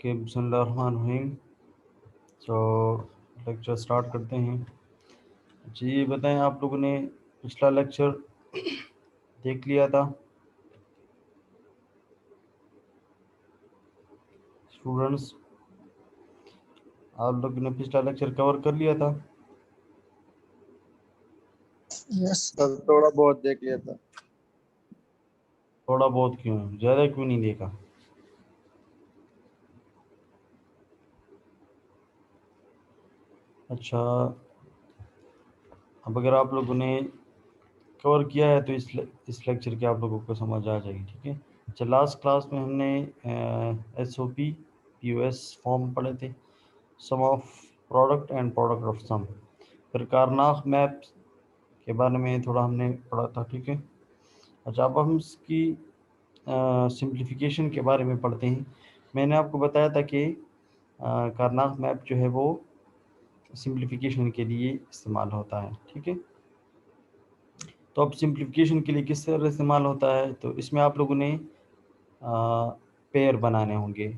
Okay, बिस्मिल्लाहिर्रहमानिर्रहीम। तो lecture start करते हैं। जी, ये बताएं, आप लोगों ने पिछला लेक्चर देख लिया था स्टूडेंट्स? आप लोगों ने पिछला लेक्चर कवर कर लिया था? यस सर, थोड़ा बहुत देख लिया था। थोड़ा बहुत क्यों, ज़्यादा क्यों नहीं देखा? अच्छा, अब अगर आप लोगों ने कवर किया है तो इस लेक्चर की आप लोगों को समझ आ जाएगी, ठीक है। अच्छा, लास्ट क्लास में हमने SOP POS फॉर्म पढ़े थे, some of product and product of some. फिर कारनाख मैप के बारे में थोड़ा हमने पढ़ा था, ठीक है। अच्छा, अब हम इसकी सिंप्लीफिकेशन के बारे में पढ़ते हैं। मैंने आपको बताया था कि कारनाख मैप जो है वो सिंप्लीफिकेशन के लिए इस्तेमाल होता है, ठीक है। तो अब सिंप्लीफिकेशन के लिए किस तरह इस्तेमाल होता है, तो इसमें आप लोगों ने पेयर बनाने होंगे,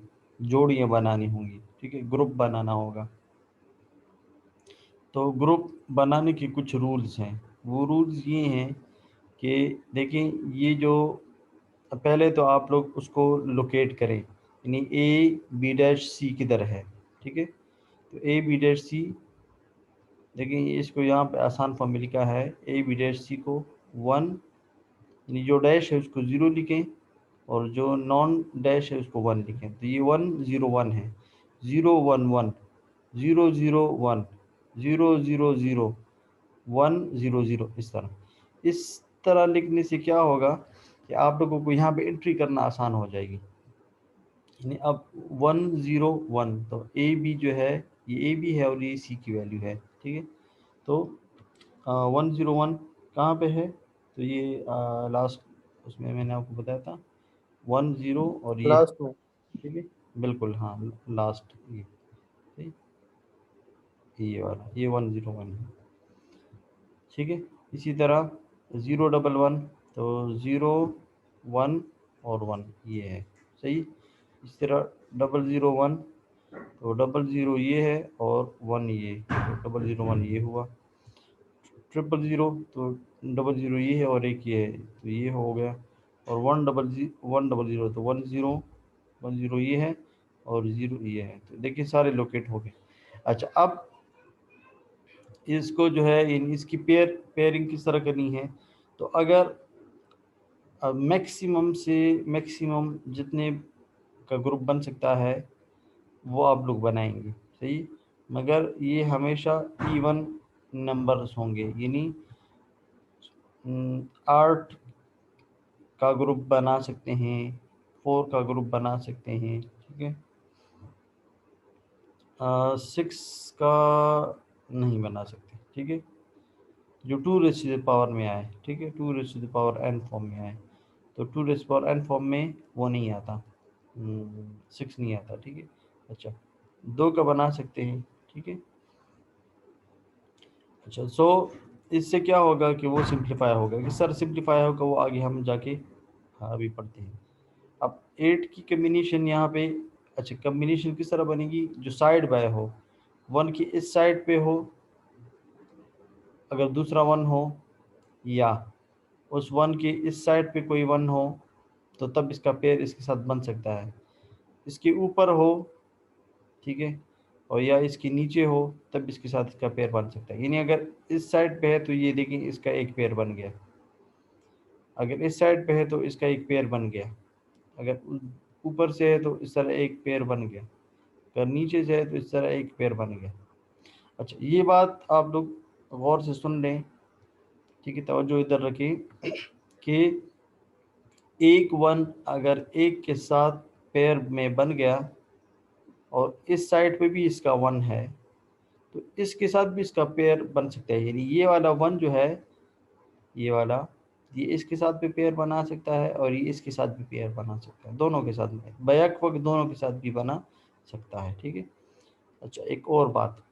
जोड़ियाँ बनानी होंगी, ठीक है, ग्रुप बनाना होगा। तो ग्रुप बनाने के कुछ रूल्स हैं। वो रूल्स ये हैं कि देखें, ये जो पहले तो आप लोग उसको लोकेट करें, यानी A B' C किधर है, ठीक है। तो A B' C, देखें इसको यहाँ पे आसान फॉर्म में लिखा है, A B' C को 1, यानी जो डैश है उसको 0 लिखें और जो नॉन डैश है उसको 1 लिखें। तो ये 1 0 1 है, 0 1 1 0 0 1 0 0 0 1 0 0। इस तरह लिखने से क्या होगा कि आप लोगों को यहाँ पे एंट्री करना आसान हो जाएगी। यानी अब 1 0 1, तो AB जो है ये AB है और ये C की वैल्यू है, ठीक है। तो 1 0 1 कहाँ पे है, तो ये लास्ट उसमें मैंने आपको बताया था 1 0 और ये, लास्ट में ठीक है, बिल्कुल, हाँ, लास्ट ये, ठीक, ये वाला, ये 1 0 1 है, ठीक है। इसी तरह 0 1 1, तो 0 1 और 1 ये है, सही। इस तरह 0 0 1, तो 0 0 ये है और 1 ये, तो 0 0 1 ये हुआ। 0 0 तो 0 0 ये है और एक ये है, तो ये हो गया। और 1 0 0 तो 1 0 1 0 ये है और 0 ये है, तो देखिए सारे लोकेट हो गए। अच्छा, अब इसको जो है इसकी पेयरिंग किस तरह करनी है, तो अगर मैक्सिमम से मैक्सिमम जितने का ग्रुप बन सकता है वो आप लोग बनाएंगे, सही। मगर ये हमेशा इवन नंबर्स होंगे, यानी 8 का ग्रुप बना सकते हैं, 4 का ग्रुप बना सकते हैं, ठीक है। 6 का नहीं बना सकते, ठीक है, जो 2 रेज़ टू द पावर में आए, ठीक है, 2 raise to the power n form में आए। तो 2 raise to the power n form में वो नहीं आता, 6 नहीं आता, ठीक है। अच्छा, 2 का बना सकते हैं, ठीक है। अच्छा, सो इससे क्या होगा कि वो सिंप्लीफाई होगा, कि सर सिंप्लीफाई होगा, वो आगे हम जाके हाँ अभी पढ़ते हैं। अब 8 की कम्बिनेशन यहाँ पे, अच्छा, कम्बिनेशन किस तरह बनेगी, जो साइड बाय हो, 1 की इस साइड पे हो अगर दूसरा 1 हो, या उस 1 की इस साइड पे कोई 1 हो, तो तब इसका पेयर इसके साथ बन सकता है। इसके ऊपर हो, ठीक है, और या इसके नीचे हो, तब इसके साथ इसका पेयर बन सकता है। यानी अगर इस साइड पे है तो ये देखिए इसका एक पेयर बन गया, अगर इस साइड पे है तो इसका एक पेयर बन गया, अगर ऊपर से है तो इस तरह एक पेयर बन गया, अगर नीचे से है तो इस तरह एक पेयर बन गया। अच्छा, ये बात आप लोग गौर से सुन लें, ठीक है, तवज्जो इधर रखिए कि एक 1 अगर एक के साथ पेयर में बन गया और इस साइड पे भी इसका 1 है, तो इसके साथ भी इसका पेयर बन सकता है। यानी ये वाला 1 जो है, ये वाला, ये इसके साथ भी पेयर बना सकता है और ये इसके साथ भी पेयर बना सकता है, दोनों के साथ में बैक वक्त दोनों के साथ भी बना सकता है, ठीक है। अच्छा, एक और बात,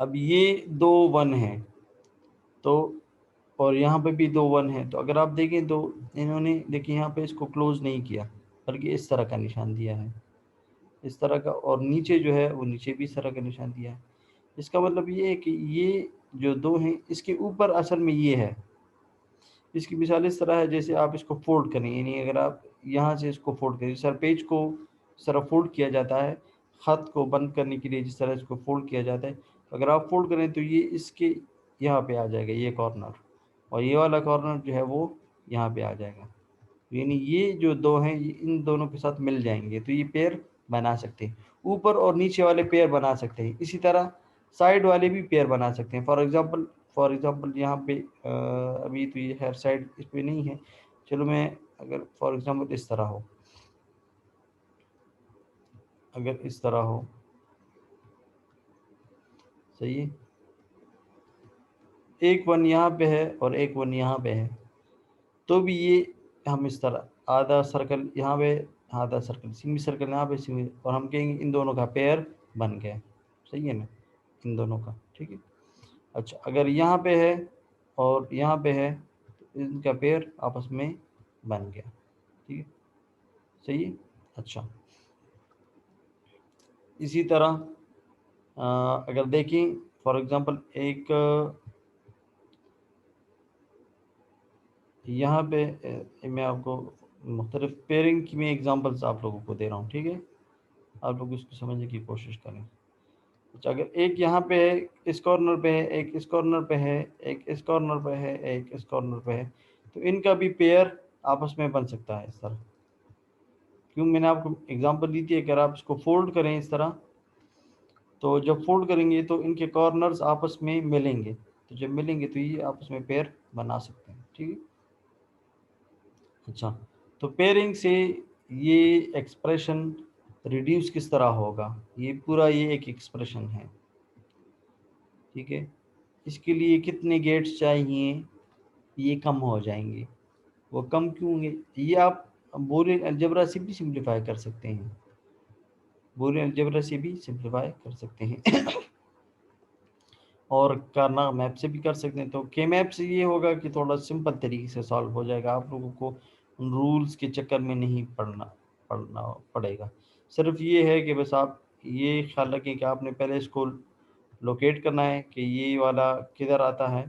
अब ये 2 1 है, तो और यहाँ पे भी 2 1 है, तो अगर आप देखें तो इन्होंने देखिए यहाँ पे इसको क्लोज नहीं किया बल्कि इस तरह का निशान दिया है, इस तरह का, और नीचे जो है वो नीचे भी इस तरह का निशान दिया है। इसका मतलब ये है कि ये जो दो हैं इसके ऊपर असल में ये है। इसकी मिसाल इस तरह है जैसे आप इसको फोल्ड करें, यानी अगर आप यहाँ से इसको फोल्ड करें, सर पेज को इस तरह फोल्ड किया जाता है, ख़त को बंद करने के लिए जिस तरह इसको फोल्ड किया जाता है, अगर आप फोल्ड करें तो ये इसके यहाँ पे आ जाएगा ये कॉर्नर, और ये वाला कॉर्नर जो है वो यहाँ पे आ जाएगा। यानी ये जो दो हैं ये इन दोनों के साथ मिल जाएंगे, तो ये पेयर बना सकते हैं। ऊपर और नीचे वाले पेयर बना सकते हैं, इसी तरह साइड वाले भी पेयर बना सकते हैं। फॉर एग्जांपल यहाँ पे अभी तो ये हेयर साइड इस पे नहीं है, चलो मैं अगर फॉर एग्जांपल इस तरह हो, अगर इस तरह हो, सही है, एक वन यहाँ पे है और एक वन यहाँ पे है, तो भी ये हम इस तरह आधा सर्कल यहाँ पे, आधा सर्कल सेमी सर्कल यहाँ पे सेमी, और हम कहेंगे इन दोनों का पेयर बन गया। सही है ना, इन दोनों का, ठीक है। अच्छा, अगर यहाँ पे है और यहाँ पे है तो इनका पेयर आपस में बन गया, ठीक है, सही है। अच्छा, इसी तरह अगर देखें फॉर एग्जांपल एक यहाँ पे मैं आपको मुख्तलिफ पेयरिंग की मैं एग्जांपल्स आप लोगों को दे रहा हूँ, ठीक है, आप लोग इसको समझने की कोशिश करें। अच्छा, अगर एक यहाँ पे है, इस कॉर्नर पे है, एक इस कॉर्नर पे है, एक इस कॉर्नर पे है, एक इस कॉर्नर पे है, तो इनका भी पेयर आपस में बन सकता है इस तरह। क्यों मैंने आपको एग्जांपल दी थी, अगर आप इसको फोल्ड करें इस तरह, तो जब फोल्ड करेंगे तो इनके कॉर्नर्स आपस में मिलेंगे, तो जब मिलेंगे तो ये आपस में पेयर बना सकते हैं, ठीक है। अच्छा, तो पेयरिंग से ये एक्सप्रेशन रिड्यूस किस तरह होगा, ये पूरा ये एक एक्सप्रेशन है, ठीक है। इसके लिए कितने गेट्स चाहिए, ये कम हो जाएंगे। वो कम क्यों होंगे, ये आप बूलियन अलजेब्रा से भी सिंप्लीफाई कर सकते हैं, बूलियन अलजेब्रा से भी सिंप्लीफाई कर सकते हैं और करना मैप से भी कर सकते हैं। तो के मैप से ये होगा कि थोड़ा सिंपल तरीके से सॉल्व हो जाएगा, आप लोगों को उन रूल्स के चक्कर में नहीं पढ़ना पड़ेगा। सिर्फ ये है कि बस आप ये ख्याल रखें कि आपने पहले इसको लोकेट करना है कि ये वाला किधर आता है,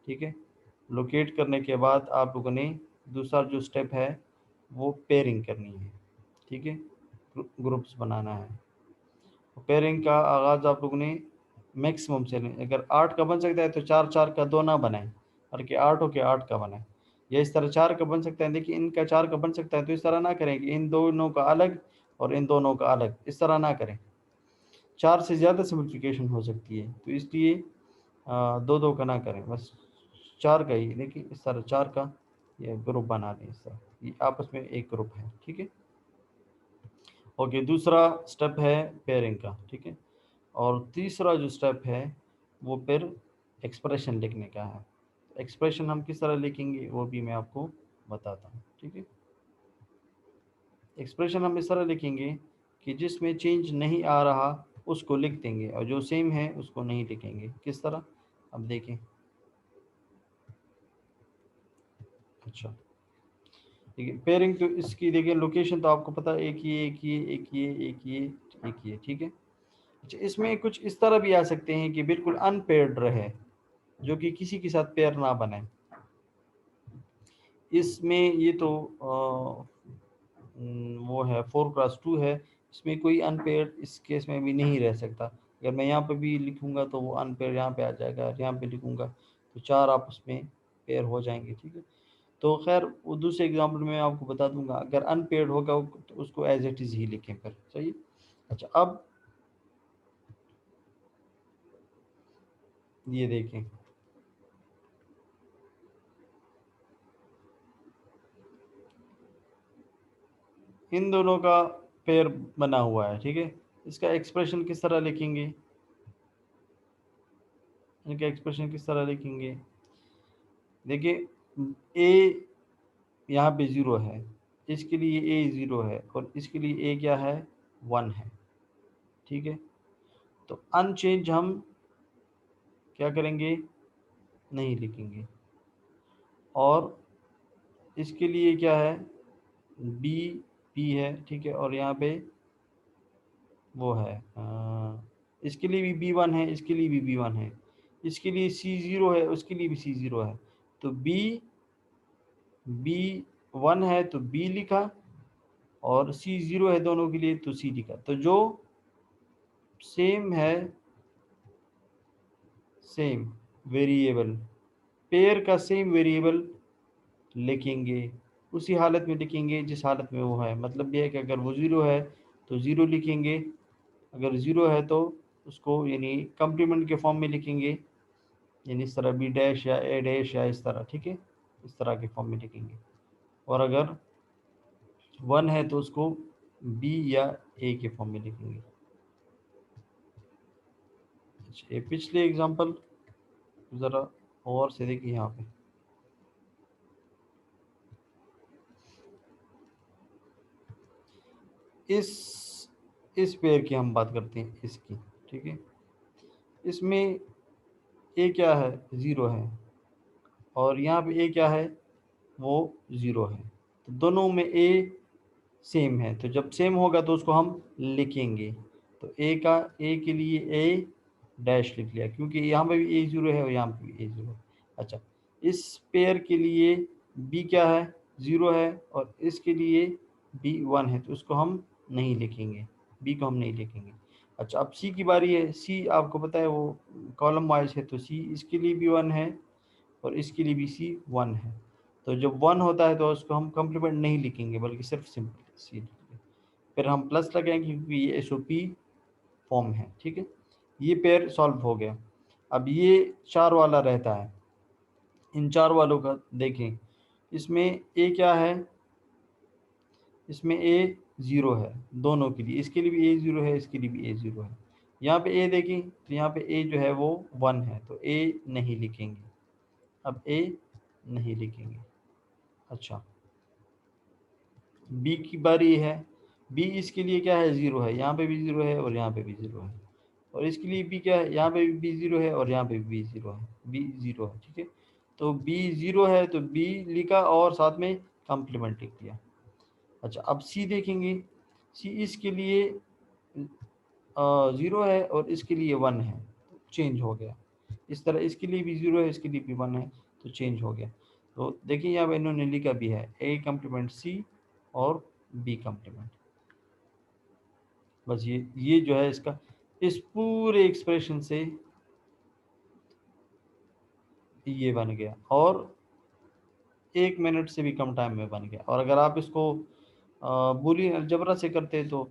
ठीक है। लोकेट करने के बाद आप लोगों ने दूसरा जो स्टेप है वो पेयरिंग करनी है, ठीक है, ग्रुप्स बनाना है। पेयरिंग का आगाज़ आप लोगों ने मैक्सिमम से लें, अगर 8 का बन सकता है तो 4 4 का 2 ना बनाएं, और कि 8 हो के 8 का बनाएं, या इस तरह 4 का बन सकता है। देखिए इनका 4 का बन सकता है, तो इस तरह ना करें कि इन दोनों का अलग और इन दोनों का अलग, इस तरह ना करें, 4 से ज़्यादा सिम्प्लिफिकेशन हो सकती है, तो इसलिए 2 2 का ना करें, बस 4 का ही। देखिए इस तरह 4 का ये ग्रुप बना दें, इस तरह ये आपस में एक ग्रुप है, ठीक है। ओके, दूसरा स्टेप है पेयरिंग का, ठीक है। और तीसरा जो स्टेप है वो फिर एक्सप्रेशन लिखने का है। एक्सप्रेशन हम किस तरह लिखेंगे वो भी मैं आपको बताता हूँ, ठीक है। एक्सप्रेशन हम इस तरह लिखेंगे कि जिसमें चेंज नहीं आ रहा उसको लिख देंगे, और जो सेम है उसको नहीं लिखेंगे। किस तरह, अब देखें। अच्छा, ठीक है, पेयरिंग तो इसकी देखिए लोकेशन तो आपको पता है, एक ये एक ये एक ये एक ये एक ये, ठीक है। अच्छा, इसमें कुछ इस तरह भी आ सकते हैं कि बिल्कुल अनपेयर्ड रहे, जो कि किसी के साथ पेयर ना बने। इसमें ये तो वो है 4x2 है, इसमें कोई अनपेयर इस केस में भी नहीं रह सकता। अगर मैं यहाँ पे भी लिखूंगा तो वो अनपेयर यहाँ पे आ जाएगा, और यहाँ पे लिखूंगा तो 4 आपस में पेयर हो जाएंगे, ठीक है। तो खैर वो दूसरे एग्जाम्पल में आपको बता दूंगा, अगर अनपेयर्ड होगा तो उसको एज इट इज़ ही लिखें फिर, सही। अच्छा, अब ये देखें, इन दोनों का पेयर बना हुआ है, ठीक है। इसका एक्सप्रेशन किस तरह लिखेंगे, इनका एक्सप्रेशन किस तरह लिखेंगे। देखिए ए यहाँ पे 0 है, इसके लिए ए 0 है, और इसके लिए ए क्या है, 1 है, ठीक है। तो अनचेंज हम क्या करेंगे, नहीं लिखेंगे। और इसके लिए क्या है, बी पी है, ठीक है, और यहाँ पे वो है इसके लिए भी B1 है, इसके लिए भी B1 है, इसके लिए C0 है, उसके लिए भी C0 है। तो B1 है तो B लिखा, और C0 है दोनों के लिए तो C लिखा। तो जो सेम है, सेम वेरिएबल, पेयर का सेम वेरिएबल लिखेंगे, उसी हालत में लिखेंगे जिस हालत में वो है। मतलब ये है कि अगर वो 0 है तो 0 लिखेंगे, अगर 0 है तो उसको यानी कम्प्लीमेंट के फॉर्म में लिखेंगे, यानी इस तरह बी डैश या ए डैश या इस तरह, ठीक है, इस तरह के फॉर्म में लिखेंगे। और अगर 1 है तो उसको बी या ए के फॉर्म में लिखेंगे। अच्छा, ये पिछले एग्जांपल ज़रा और से देखिए यहाँ पे। इस पेयर की हम बात करते हैं, इसकी, ठीक है। इसमें ए क्या है, 0 है, और यहाँ पे ए क्या है, वो 0 है। तो दोनों में ए सेम है, तो जब सेम होगा तो उसको हम लिखेंगे। तो ए के लिए ए डैश लिख लिया, क्योंकि यहाँ पे भी A0 है और यहाँ पे भी A0 है। अच्छा, इस पेयर के लिए B क्या है, 0 है, और इसके लिए B 1 है, तो उसको हम नहीं लिखेंगे, B को हम नहीं लिखेंगे। अच्छा, अब C की बारी है। C आपको पता है वो कॉलम वाइज है, तो C इसके लिए भी 1 है और इसके लिए भी C 1 है। तो जब 1 होता है तो उसको हम कम्प्लीमेंट नहीं लिखेंगे, बल्कि सिर्फ सिंपल C लिखेंगे। फिर हम प्लस लगाएंगे क्योंकि ये SOP फॉर्म है, ठीक है। ये पेयर सॉल्व हो गया। अब ये 4 वाला रहता है, इन 4 वालों का देखें। इसमें ए क्या है, इसमें ए 0 है दोनों के लिए, इसके लिए भी A0 है, इसके लिए भी A0 है। यहाँ पे ए देखें तो यहाँ पे ए जो है वो 1 है, तो ए नहीं लिखेंगे, अब ए नहीं लिखेंगे। अच्छा, बी की बारी है। बी इसके लिए क्या है, 0 है, यहाँ पे भी 0 है और यहाँ पे भी 0 है, और इसके लिए बी क्या है, यहाँ पे भी B0 है और यहाँ पे भी B0 है, B0 है, ठीक है। तो B0 है तो B लिखा और साथ में कम्प्लीमेंट लिख दिया। अच्छा, अब C देखेंगे। C इसके लिए 0 है और इसके लिए 1 है, चेंज हो गया। इस तरह इसके लिए भी 0 है, इसके लिए भी 1 है, तो चेंज हो गया। तो देखिए यहाँ पे इन्होंने लिखा भी है A कम्प्लीमेंट C और B कम्प्लीमेंट। बस ये जो है इसका, इस पूरे एक्सप्रेशन से ये बन गया, और 1 मिनट से भी कम टाइम में बन गया। और अगर आप इसको बूलियन अलजेब्रा से करते तो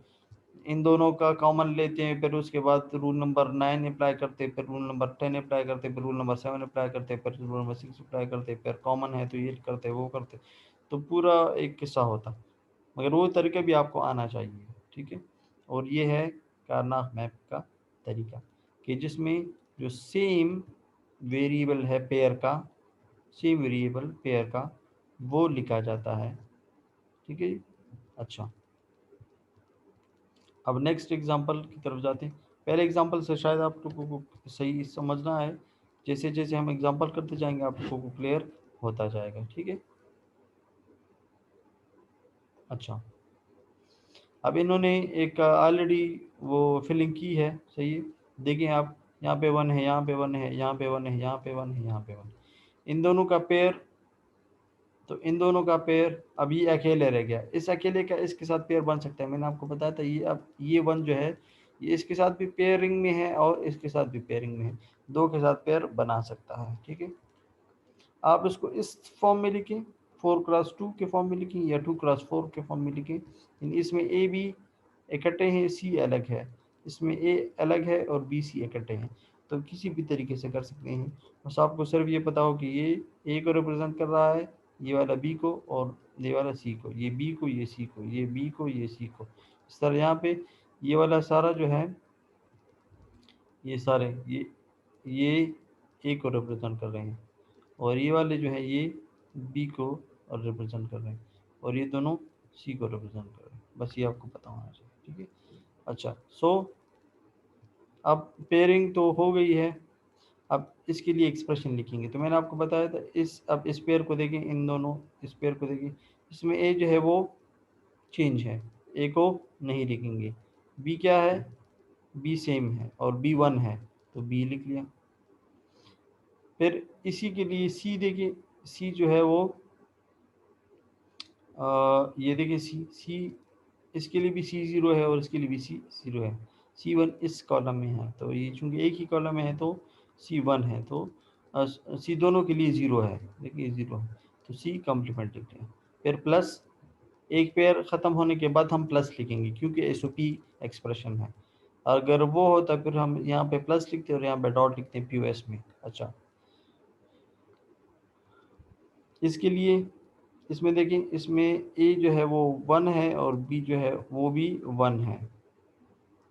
इन दोनों का कॉमन लेते हैं, फिर उसके बाद रूल नंबर 9 अप्लाई करते, फिर रूल नंबर 10 अप्लाई करते, फिर रूल नंबर 7 अप्लाई करते, फिर रूल नंबर 6 अप्लाई करते, फिर कॉमन है तो ये करते वो करते, तो पूरा एक किस्सा होता। मगर वो तरीका भी आपको आना चाहिए, ठीक है। और ये है कारनाफ मैप का तरीका, कि जिसमें जो सेम वेरिएबल है पेयर का, सेम वेरिएबल पेयर का वो लिखा जाता है, ठीक है जी। अच्छा, अब नेक्स्ट एग्जांपल की तरफ जाते हैं। पहले एग्जांपल से शायद आप लोगों को सही समझना है, जैसे जैसे हम एग्जांपल करते जाएंगे आप लोगों को क्लियर होता जाएगा, ठीक है। अच्छा, अब इन्होंने एक ऑलरेडी वो फिलिंग की है, सही है। देखिए आप, यहाँ पे 1 है, यहाँ पे 1 है, यहाँ पे 1 है, यहाँ पे 1 है, यहाँ पे 1। इन दोनों का पेयर, तो इन दोनों का पेयर अब ये अकेले रह गया, इस अकेले का इसके साथ पेयर बन सकता है। मैंने आपको बताया था ये, अब ये 1 जो है ये इसके साथ भी पेयरिंग में है और इसके साथ भी पेयरिंग में है, दो के साथ पेयर बना सकता है, ठीक है। आप इसको इस फॉर्म में लिखें, 4x2 के फॉर्म में लिखें या 2x4 के फॉर्म में लिखें। इसमें ए बी इकट्ठे हैं, सी अलग है, इसमें ए अलग है और बी सी इकट्ठे हैं, तो किसी भी तरीके से कर सकते हैं। बस आपको सिर्फ ये पता हो कि ये ए को रिप्रेजेंट कर रहा है, ये वाला बी को, और ये वाला सी को, ये बी को, ये सी को, ये बी को, ये सी को। इस तरह यहाँ पे ये वाला सारा जो है, ये सारे ये ए को रिप्रेजेंट कर रहे हैं, और ये वाले जो है ये बी को और रिप्रेजेंट कर रहे हैं, और ये दोनों सी को रिप्रेजेंट कर रहे हैं। बस ये आपको पता होना चाहिए, ठीक है। अच्छा, सो अब पेयरिंग तो हो गई है, अब इसके लिए एक्सप्रेशन लिखेंगे। तो मैंने आपको बताया था अब इस पेयर को देखें, इन दोनों इस पेयर को देखें, इसमें ए जो है वो चेंज है, ए को नहीं लिखेंगे, बी क्या है, बी सेम है और बी 1 है तो बी लिख लिया। फिर इसी के लिए सी देखिए, सी जो है वो ये देखिए सी इसके लिए भी सी 0 है और इसके लिए भी सी 0 है। सी 1 इस कॉलम में है तो ये चूंकि एक ही कॉलम में है तो सी 1 है, तो सी दोनों के लिए 0 है, देखिए 0 है तो सी कॉम्प्लीमेंट लिखते हैं। फिर प्लस, एक पेयर ख़त्म होने के बाद हम प्लस लिखेंगे क्योंकि एसओपी एक्सप्रेशन है। अगर वो होता फिर हम यहाँ पे प्लस लिखते और यहाँ पे डॉट लिखते हैं पीओएस में। अच्छा, इसके लिए इसमें देखें, इसमें ए जो है वो 1 है और बी जो है वो भी 1 है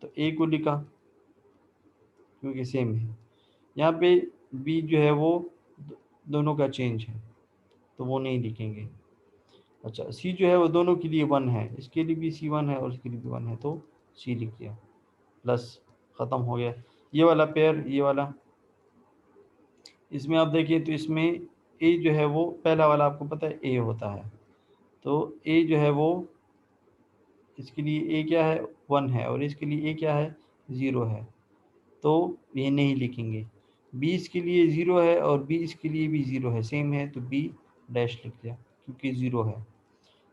तो ए को लिखा क्योंकि सेम है। यहाँ पे बी जो है वो दोनों का चेंज है तो वो नहीं लिखेंगे। अच्छा, सी जो है वो दोनों के लिए 1 है, इसके लिए भी सी 1 है और इसके लिए भी 1 है तो सी लिख दिया, प्लस ख़त्म हो गया ये वाला पेयर। ये वाला इसमें आप देखिए तो इसमें ए जो है वो पहला वाला आपको पता है ए होता है, तो ए जो है वो इसके लिए ए क्या है 1 है और इसके लिए ए क्या है 0 है तो ये नहीं लिखेंगे। बी इसके लिए 0 है और बी इसके लिए भी 0 है, सेम है तो बी डैश लिख दिया क्योंकि 0 है।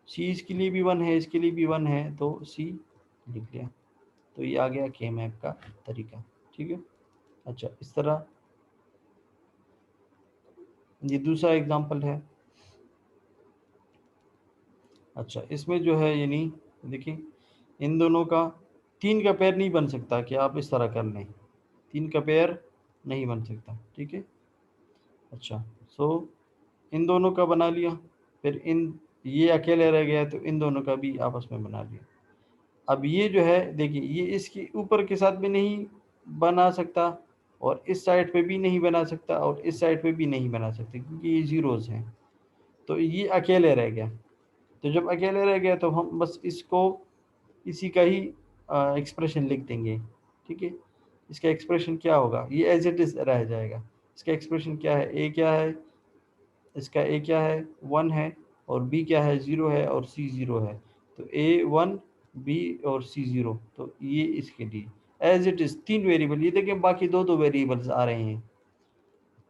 सी इसके लिए भी 1 है, इसके लिए भी 1 है तो सी लिख लिया। तो ये आ गया के मैप का तरीका, ठीक है। अच्छा, इस तरह ये दूसरा एग्जांपल है। अच्छा, इसमें जो है यानी देखिए इन दोनों का 3 का पेयर नहीं बन सकता कि आप इस तरह कर लें, 3 का पेयर नहीं बन सकता, ठीक है। अच्छा, सो इन दोनों का बना लिया, फिर इन ये अकेले रह गया तो इन दोनों का भी आपस में बना लिया। अब ये जो है देखिए ये इसके ऊपर के साथ भी नहीं बना सकता और इस साइड पे भी नहीं बना सकता और इस साइड पे भी नहीं बना सकते क्योंकि ये जीरोज हैं तो ये अकेले रह गया। तो जब अकेले रह गया तो हम बस इसको इसी का ही एक्सप्रेशन लिख देंगे, ठीक है। इसका एक्सप्रेशन क्या होगा, ये एज इट इज रह जाएगा। इसका एक्सप्रेशन क्या है, ए क्या है, इसका ए क्या है 1 है और बी क्या है 0 है और सी 0 है तो ए 1 बी और सी 0 तो ये इसके लिए एज इट इज 3 वेरिएबल। ये देखें बाकी दो वेरिएबल्स आ रहे हैं,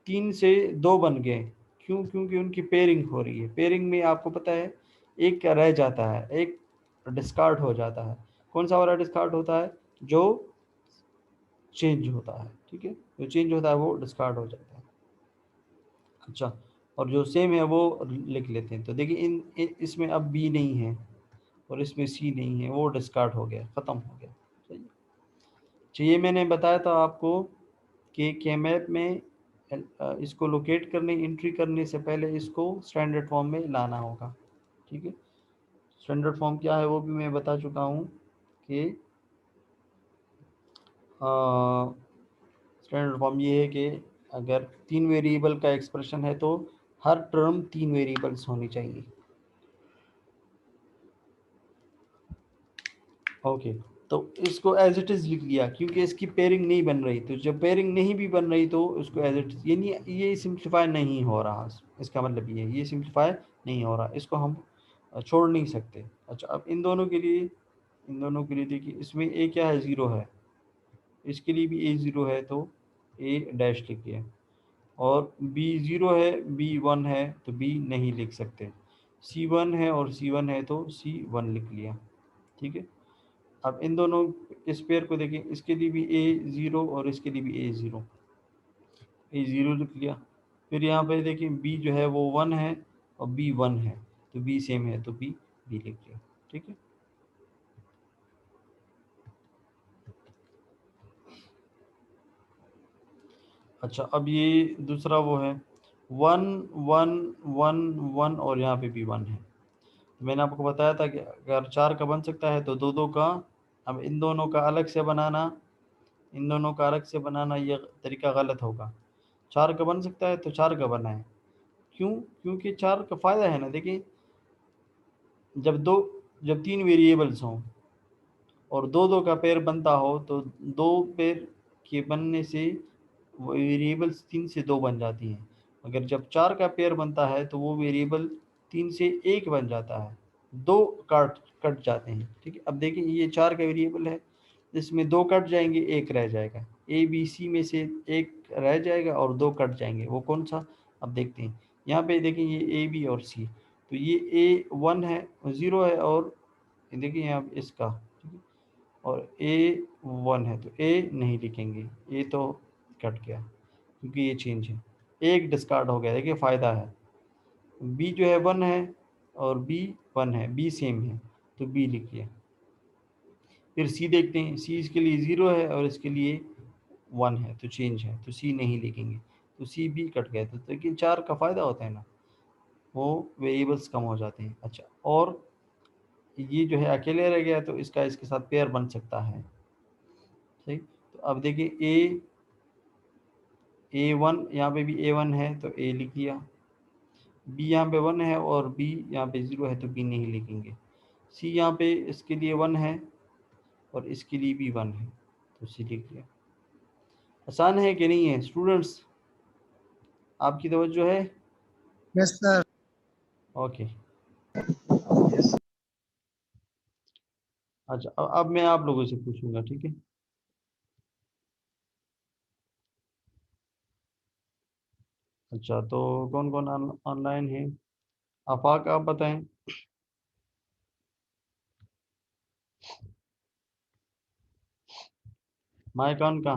3 से 2 बन गए, क्यों, क्योंकि उनकी पेयरिंग हो रही है। पेयरिंग में आपको पता है एक क्या रह जाता है, एक डिस्कार्ड हो जाता है। कौन सा वाला डिस्कार्ड होता है, जो चेंज होता है, ठीक है, जो चेंज होता है वो डिस्कार्ड हो जाता है। अच्छा, और जो सेम है वो लिख लेते हैं। तो देखिए इसमें अब बी नहीं है और इसमें सी नहीं है, वो डिस्कार्ड हो गया, ख़त्म हो गया, सही है। तो ये मैंने बताया था आपको कि के मैप में इसको लोकेट करने, एंट्री करने से पहले इसको स्टैंडर्ड फॉर्म में लाना होगा, ठीक है। स्टैंडर्ड फॉर्म क्या है वो भी मैं बता चुका हूँ कि स्टैंडर्ड फॉर्म ये है कि अगर 3 वेरिएबल का एक्सप्रेशन है तो हर टर्म 3 वेरिएबल्स होनी चाहिए। ओके, तो इसको एज इट इज़ लिख लिया क्योंकि इसकी पेयरिंग नहीं बन रही, तो जब पेयरिंग नहीं भी बन रही तो उसको एज इट इज, यानी ये सिंप्लीफाई नहीं हो रहा, इसका मतलब ये सिंप्लीफाई नहीं हो रहा, इसको हम छोड़ नहीं सकते। अच्छा, अब इन दोनों के लिए देखिए इसमें ए क्या है 0 है, इसके लिए भी ए 0 है तो ए डैश लिखिए और बी 0 है बी 1 है तो बी नहीं लिख सकते। सी 1 है और सी 1 है तो सी 1 लिख लिया, ठीक है। अब इन दोनों इस पेयर को देखें, इसके लिए भी ए 0 और इसके लिए भी ए 0, ए 0 लिख लिया। फिर यहाँ पे देखिए बी जो है वो 1 है और बी 1 है तो बी सेम है तो बी लिख लिया, ठीक है। अच्छा, अब ये दूसरा वो है 1 1 1 1 और यहाँ पे भी 1 है। मैंने आपको बताया था कि अगर 4 का बन सकता है तो दो दो का, अब इन दोनों का अलग से बनाना, इन दोनों का अलग से बनाना ये तरीका गलत होगा। 4 का बन सकता है तो 4 का बनाए, क्यों, क्योंकि 4 का फ़ायदा है ना, देखिए जब 3 वेरिएबल्स हों और दो दो का पेयर बनता हो तो दो पेयर के बनने से वेरिएबल्स 3 से 2 बन जाती हैं। अगर जब 4 का पेयर बनता है तो वो वेरिएबल 3 से 1 बन जाता है, दो कट कट जाते हैं, ठीक है। अब देखिए ये 4 का वेरिएबल है इसमें दो कट जाएंगे, एक रह जाएगा। ए बी सी में से एक रह जाएगा और दो कट जाएंगे, वो कौन सा? अब देखते हैं। यहाँ पे देखिए ये ए बी और सी, तो ये ए 1 है, 0 है, और देखिए यहाँ इसका, ठीक है, और ए 1 है, तो ए नहीं लिखेंगे, ए तो कट गया क्योंकि ये चेंज है, एक डिस्कार्ड हो गया। देखिए फ़ायदा है, बी जो है 1 है और बी 1 है, बी सेम है, तो बी लिखिए। फिर सी देखते हैं, सी इसके लिए 0 है और इसके लिए 1 है, तो चेंज है, तो सी नहीं लिखेंगे, तो सी भी कट गया। तो लेकिन 4 का फ़ायदा होता है ना, वो वेरिएबल्स कम हो जाते हैं। अच्छा, और ये जो है अकेले रह गया, तो इसका इसके साथ पेयर बन सकता है, सही। तो अब देखिए ए 1, यहाँ पे भी ए 1 है तो ए लिख दिया, बी यहाँ पे 1 है और बी यहाँ पे 0 है, तो बी नहीं लिखेंगे। सी यहाँ पे इसके लिए 1 है और इसके लिए भी 1 है, तो सी लिख दिया। आसान है कि नहीं है स्टूडेंट्स? आपकी तवज्जो है? Yes sir. ओके। अच्छा, अब मैं आप लोगों से पूछूंगा, ठीक है। अच्छा, तो कौन कौन ऑनलाइन है? आफाक, आप बताएं। माइक ऑन का?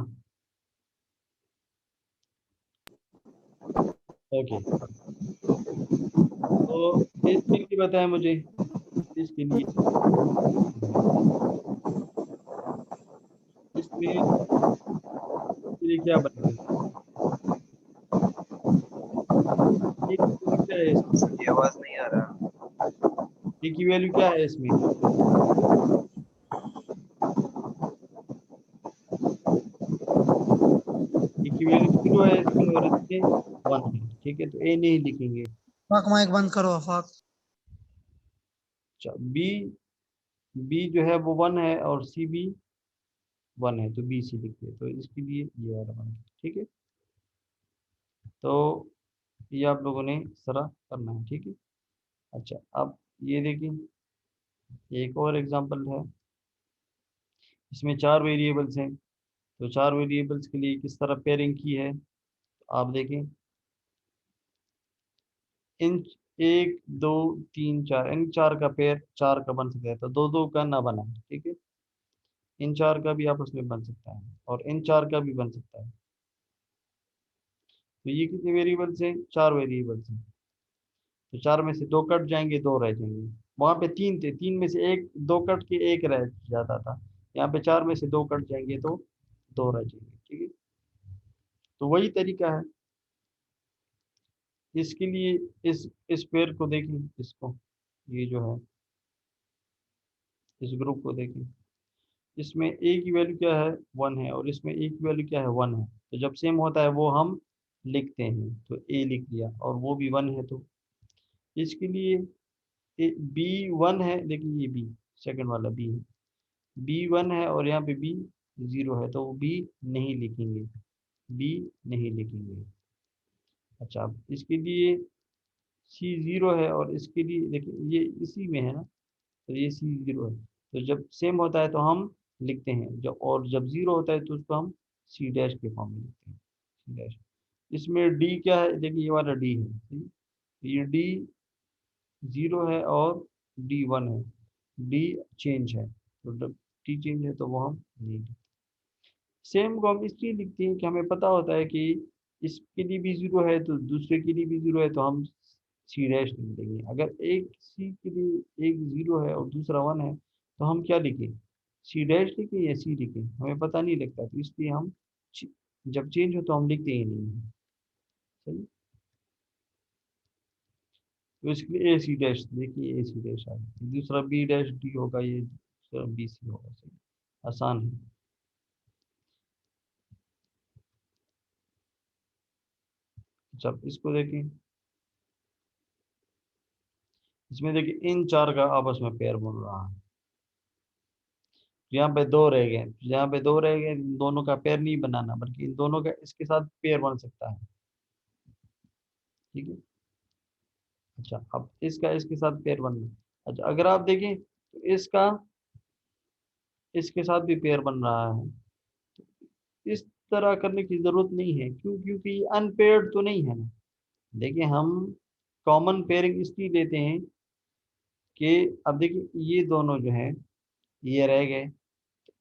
ओके, तो इसके लिए बताएं मुझे, इसके लिए, इसमें इसके लिए क्या बनेगा? ये क्या है इसमें? ये आवाज नहीं आ रहा। ये की वैल्यू क्या है इसमें? ए की वैल्यू 0 है इसमें और इसमें 1 है, ठीक है, तो ए नहीं लिखेंगे। अफाक माइक बंद करो अफाक। अच्छा, बी, बी जो है वो 1 है और सी भी 1 है, तो बी सी लिखिए, तो इसके लिए ये वाला बन गया, ठीक है। तो ये आप लोगों ने इस तरह करना है, ठीक है। अच्छा, अब ये देखिए, एक और एग्जांपल है, इसमें 4 वेरिएबल्स हैं, तो 4 वेरिएबल्स के लिए किस तरह पेयरिंग की है, तो आप देखें। इन 1 2 3 4, इन 4 का पेयर 4 का बन सकता है, तो दो दो का ना बना, ठीक है। इन 4 का भी आपस में बन सकता है और इन 4 का भी बन सकता है। तो ये कितने वेरिएबल्स हैं? 4 वेरिएबल्स हैं, तो 4 में से दो कट जाएंगे, दो रह जाएंगे। वहां पे 3 थे, 3 में से एक, दो कट के एक रह जाता था। यहाँ पे 4 में से दो कट जाएंगे तो दो रह जाएंगे, ठीक है। तो वही तरीका है इसके लिए। इस पेयर को देखें, इसको, ये जो है, इस ग्रुप को देखें। इसमें ए की वैल्यू क्या है? 1 है, और इसमें ए की वैल्यू क्या है? 1 है। तो जब सेम होता है वो हम लिखते हैं, तो ए लिख दिया, और वो भी 1 है, तो इसके लिए बी 1 है, देखिए ये बी, सेकंड वाला बी है, बी 1 है और यहाँ पे बी 0 है, तो बी नहीं लिखेंगे, बी नहीं लिखेंगे। अच्छा, अब इसके लिए सी 0 है और इसके लिए देखिए ये इसी में है ना, तो ये सी 0 है, तो जब सेम होता है तो हम लिखते हैं, जब और जब 0 होता है तो उसको हम सी डैश के फॉर्म में लिखते हैं, सी डैश। इसमें डी क्या है? देखिए ये वाला डी है, ठीक? ये डी 0 है और डी 1 है, डी चेंज है, तो जब डी चेंज है तो वो हम नहीं लिखते। सेम को हम इसलिए लिखते हैं कि हमें पता होता है कि इसके लिए भी 0 है तो दूसरे के लिए भी 0 है, तो हम सी डैश लिख देंगे। अगर एक सी के लिए एक 0 है और दूसरा 1 है, तो हम क्या लिखें? सी डैश लिखें या सी लिखें, हमें पता नहीं लगता, तो इसलिए हम जब चेंज हो तो हम लिखते ही नहीं हैं, सही। तो इसके लिए ए सी डैश, देखिए ए सी डैश आ गया, दूसरा बी डैश डी होगा, ये दूसरा बी सी होगा, सही, आसान है। जब इसको देखें, इसमें देखिए इन 4 का आपस में पेयर बन रहा है, यहाँ पे दो रह गए, यहाँ पे दो रह गए, इन दोनों का पेयर नहीं बनाना, बल्कि इन दोनों का इसके साथ पेयर बन सकता है, ठीक है। अच्छा, अब इसका इसके साथ पेयर बनना। अच्छा, अगर आप देखें तो इसका इसके साथ भी पेयर बन रहा है। इस तरह करने की जरूरत नहीं है, क्यों? क्योंकि ये अनपेयर्ड तो नहीं है ना। देखिए हम कॉमन पेयरिंग इसलिए लेते हैं कि अब देखिए ये दोनों जो हैं ये रह गए,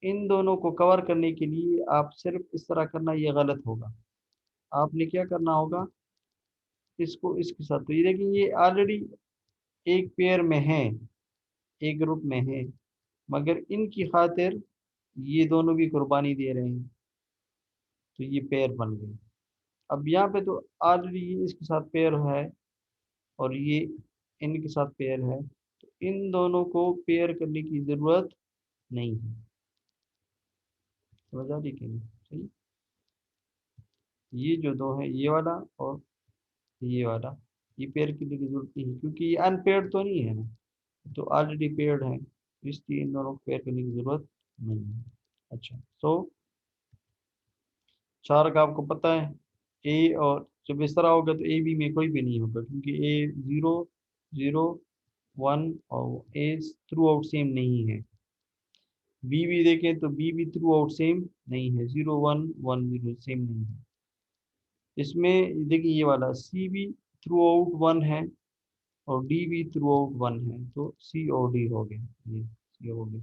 इन दोनों को कवर करने के लिए आप सिर्फ इस तरह करना ये गलत होगा। आपने क्या करना होगा, इसको इसके साथ, तो ये देखिए ये ऑलरेडी एक पेयर में है, एक ग्रुप में है, मगर इनकी खातिर ये दोनों भी कुर्बानी दे रहे हैं, तो ये पेयर बन गए। अब यहाँ पे तो ऑलरेडी ये इसके साथ पेयर है और ये इनके साथ पेयर है, तो इन दोनों को पेयर करने की जरूरत नहीं है। समझ आ रही कि नहीं? सही। ये जो दो है, ये वाला और ये वाला, ये पेयर करने की जरूरत नहीं है, क्योंकि ये अनपेयर्ड तो नहीं है ना, तो ऑलरेडी पेयर्ड है, इसलिए इन दोनों को पेयर करने की जरूरत नहीं है। अच्छा, तो चार का आपको पता है, ए, और जब इस तरह होगा तो ए बी में कोई भी नहीं होगा, क्योंकि ए जीरो, जीरो, वन, और ए थ्रू आउट सेम नहीं है। बी भी देखें तो बी भी थ्रू आउट सेम नहीं है, zero one one zero same नहीं है। इसमें देखिए ये वाला सी भी थ्रू आउट वन है और डी भी थ्रू आउट वन है, तो सी और डी हो गए, ये सी हो गए।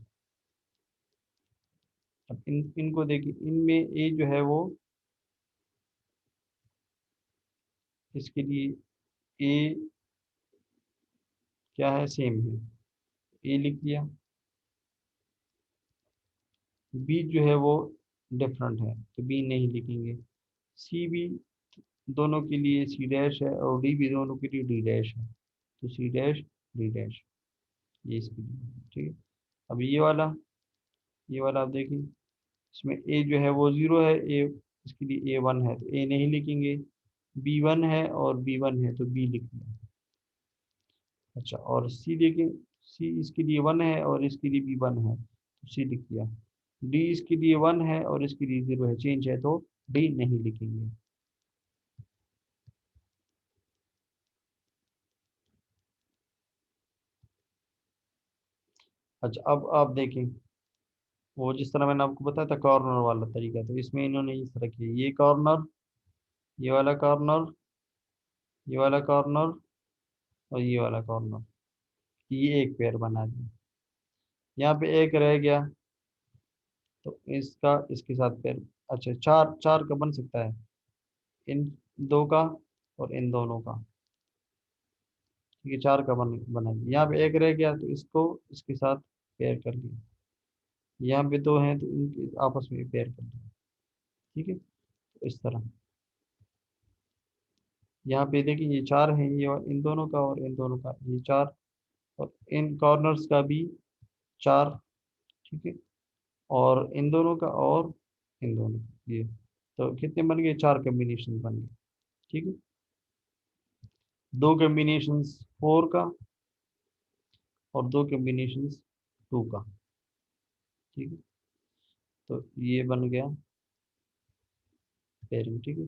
अब इनको देखिए, इनमें ए जो है वो, इसके लिए ए क्या है, सेम है, ए लिख दिया। बी जो है वो डिफरेंट है, तो बी नहीं लिखेंगे। सी भी दोनों के लिए सी डैश है और डी भी दोनों के लिए डी डैश है, तो सी डैश डी डैश, ये इसके लिए ठीक है। अब ये वाला आप देखिए, इसमें ए जो है वो जीरो है, ए इसके लिए ए वन है, तो ए नहीं लिखेंगे। बी वन है और बी वन है, तो बी लिख दिया। अच्छा, और सी देखें, सी इसके लिए वन है और इसके लिए भी वन है, तो सी लिख दिया। डी इसके लिए वन है और इसके लिए जीरो है, चेंज है, तो डी नहीं लिखेंगे। अच्छा, अब आप देखें, वो जिस तरह मैंने आपको बताया था कॉर्नर वाला तरीका, तो इसमें इन्होंने इस तरह किया, ये कॉर्नर, ये वाला कॉर्नर, ये वाला कॉर्नर और ये वाला कॉर्नर, ये एक पेयर बना दिया। यहाँ पे एक रह गया, तो इसका इसके साथ पेयर। अच्छा, चार चार का बन सकता है, इन दो का और इन दोनों का, ठीक है, चार का बना दिया। यहाँ पे एक रह गया, तो इसको इसके साथ पेयर कर लिया। यहाँ पे दो हैं, तो इनके आपस में पेयर कर लिया, ठीक है, तो इस तरह। यहाँ पे देखिए ये चार है, ये और इन दोनों का और इन दोनों का ये चार, और इन कॉर्नर्स का भी चार, ठीक है, और इन दोनों का और इन दोनों का ये, तो कितने बन गए, चार कम्बिनेशन बन गए, ठीक है। दो कम्बिनेशन फोर का और दो कम्बिनेशन टू का, ठीक है, तो ये बन गया पेयरिंग, ठीक है।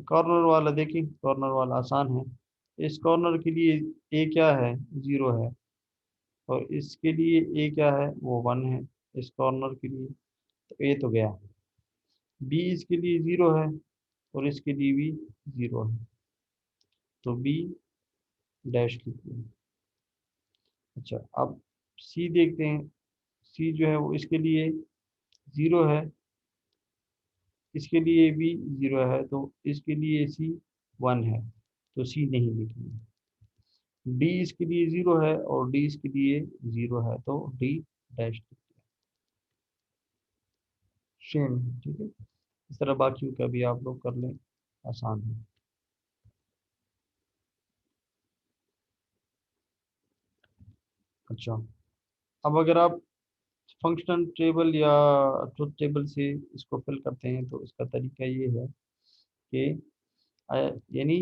कॉर्नर वाला देखिए, कॉर्नर वाला आसान है। इस कॉर्नर के लिए ए क्या है, जीरो है, और इसके लिए ए क्या है, वो वन है, इस कॉर्नर के लिए, तो ए तो गया। बी इसके लिए जीरो है और इसके लिए भी जीरो है, तो बी डैश कीजिए। अच्छा, अब सी देखते हैं, सी जो है वो इसके लिए जीरो है, इसके लिए भी जीरो है, तो इसके लिए सी वन है, तो सी नहीं लिखेंगे। डी इसके लिए जीरो है और डी इसके लिए जीरो है, तो डी डैश सेम है, ठीक है। इस तरह बाकियों का भी आप लोग कर लें, आसान है। अच्छा, अब अगर आप फंक्शनल टेबल या ट्रुथ टेबल से इसको फिल करते हैं, तो इसका तरीका ये है कि यानी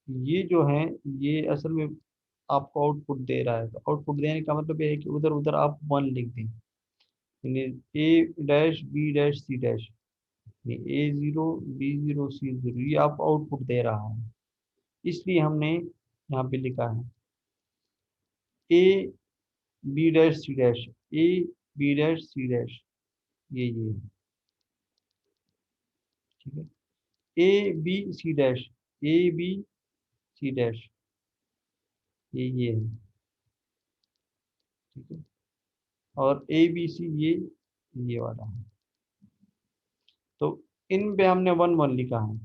ये जो है, ये असल में आपको आउटपुट दे रहा है, तो आउटपुट देने का मतलब ये है कि उधर उधर आप वन लिख दें, यानी A dash B dash C dash, A zero B zero C zero, ये आपको आउटपुट दे रहा है, इसलिए हमने यहाँ पे लिखा है A B dash C dash. A B dash C dash, ये ठीक है। A B C dash, A B C dash, ये है, ठीक है। और ए बी सी ये वाला है। तो इन पे हमने 1 1 लिखा है,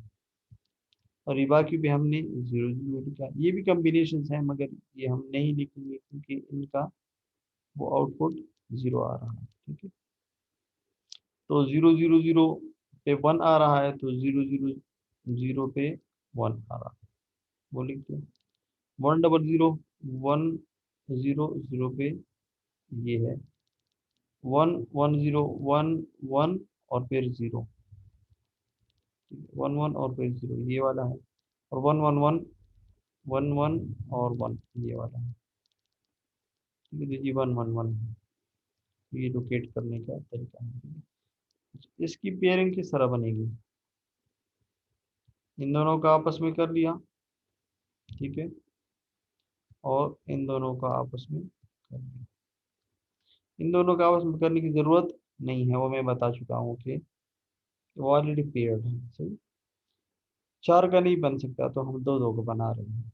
और ये बाकी पे हमने 0 0 लिखा है। ये भी कॉम्बिनेशन है, मगर ये हम नहीं लिखेंगे क्योंकि इनका वो आउटपुट 0 आ रहा है, ठीक है। तो 0 0 0 पे 1 आ रहा है, तो 0 0 0 पे 1 आ रहा है, वो लिखते हैं। 1 0 0 1 0 0 पे ये है 1 1 0 1 1 और फिर 0, 1 1 और फिर 0 ये वाला है। और 1 1 1 1 1 और 1 ये वाला है, ठीक है जी। 1 1 1 ये लोकेट करने का तरीका है, ठीक है। इसकी पेयरिंग किस तरह बनेगी, इन दोनों का आपस में कर लिया, ठीक है, और इन दोनों का आपस में कर लिया। इन दोनों का आपस में करने की जरूरत नहीं है, वो मैं बता चुका हूँ कि वो ऑलरेडी पेयर्ड है, सही। 4 का नहीं बन सकता, तो हम 2 2 को बना रहे हैं।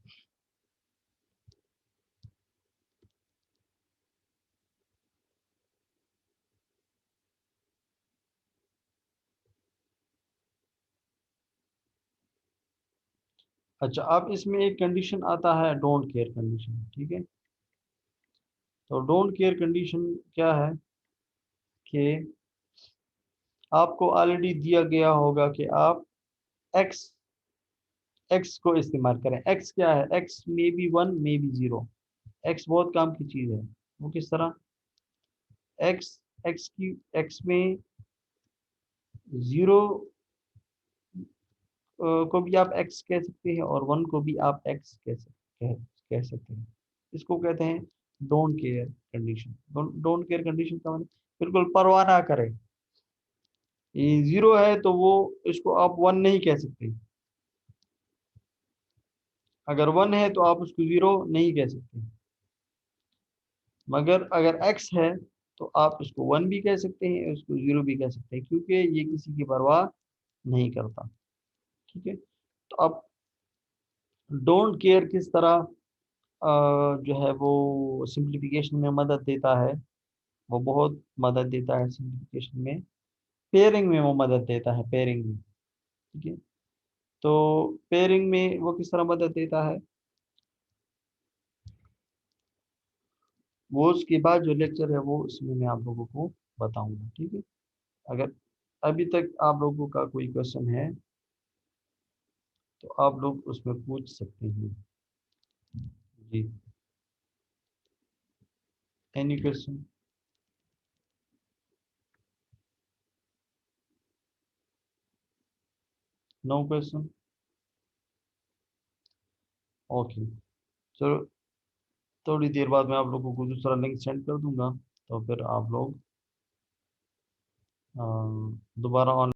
अच्छा, अब इसमें एक कंडीशन आता है, डोंट केयर कंडीशन, ठीक है। तो डोंट केयर कंडीशन क्या है कि आपको ऑलरेडी दिया गया होगा कि आप एक्स एक्स को इस्तेमाल करें। एक्स क्या है, x may be 1 may be 0। X बहुत काम की चीज़ है। वो किस तरह, एक्स एक्स में 0 को भी आप एक्स कह सकते हैं, और 1 को भी आप एक्स कह सकते हैं। इसको कहते हैं don't care condition. Don't care condition का मतलब बिल्कुल परवाह ना करें। ये 0 है तो वो इसको आप 1 नहीं कह सकते, अगर 1 है तो आप उसको 0 नहीं कह सकते। मगर अगर x है तो आप उसको 1 भी कह सकते हैं, उसको 0 भी कह सकते हैं, क्योंकि ये किसी की परवाह नहीं करता, ठीक है। तो अब डोंट केयर किस तरह जो है वो सिंप्लीफिकेशन में मदद देता है, वो बहुत मदद देता है सिंप्लीफिकेशन में। पेयरिंग में वो मदद देता है, पेयरिंग में, ठीक है। तो पेयरिंग में वो किस तरह मदद देता है, वो उसके बाद जो लेक्चर है वो उसमें मैं आप लोगों को बताऊंगा, ठीक है। अगर अभी तक आप लोगों का कोई क्वेश्चन है तो आप लोग उसमें पूछ सकते हैं जी। Any question, no question, okay. चलो, थोड़ी देर बाद मैं आप लोगों को दूसरा लिंक सेंड कर दूंगा, तो फिर आप लोग दोबारा ऑन